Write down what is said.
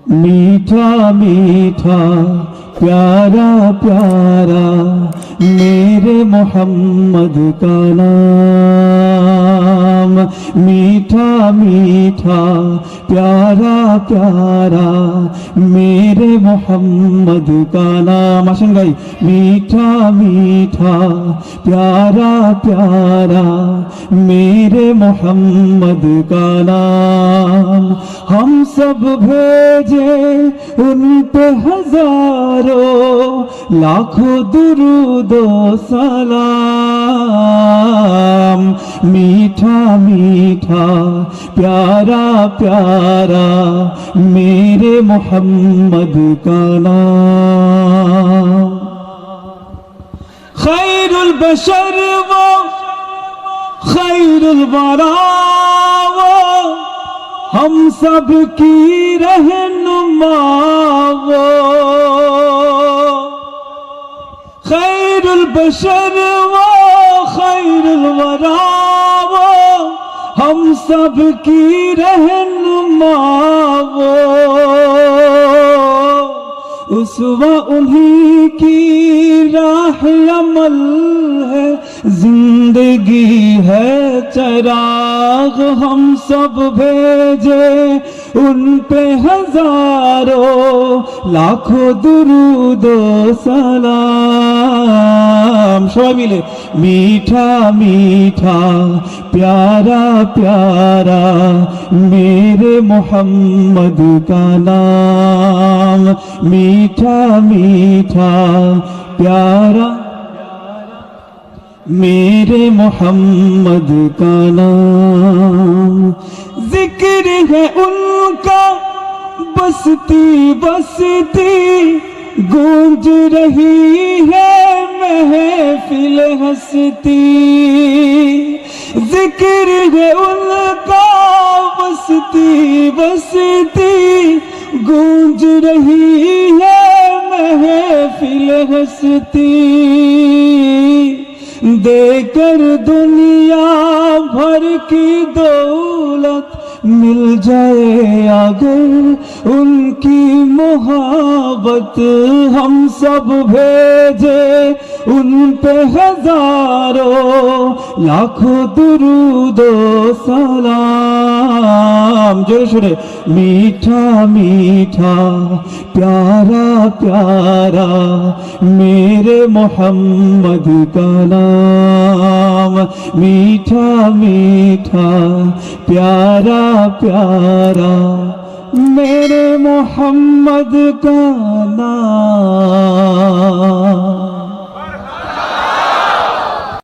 मीठा मीठा प्यारा प्यारा मेरे मोहम्मद का नाम। मीठा मीठा प्यारा प्यारा मेरे मोहम्मद का नाम। आसन गाई। मीठा मीठा प्यारा प्यारा मेरे मोहम्मद का नाम। हम सब भेजे उन पे हजारों लाखों दुरूदो सलाम। मीठा मीठा प्यारा प्यारा मेरे मोहम्मद का नाम। खैरुल बशर वो खैरुल वरा वो हम सब की रहनुमा वो। खैरुल बशर वो खैरुल वरा वो हम सब की रहनुमा वो। उसवा उन्हीं की राह अमल है, जिंदगी है चराग। हम सब भेजे उन पे हजारों लाखों दुरूदो सलाम। সবাই মিলে मीठा मीठा प्यारा प्यारा मेरे मोहम्मद का नाम। मीठा मीठा प्यारा मेरे मोहम्मद का नाम। जिक्र है उनका बसती बसती गूंज रही है महफिल हंसती। जिक्र है उनका बसती बसती गूंज रही है महफिल हंसती। देकर दुनिया भर की दौलत मिल जाए अगर उनकी मोहब्बत। हम सब भेजे उन पे हजारों लाखों दुरूदो सलाम। जोर सुने। मीठा मीठा प्यारा प्यारा मेरे मोहम्मद का नाम। मीठा मीठा प्यारा प्यारा मेरे मोहम्मद का नाम।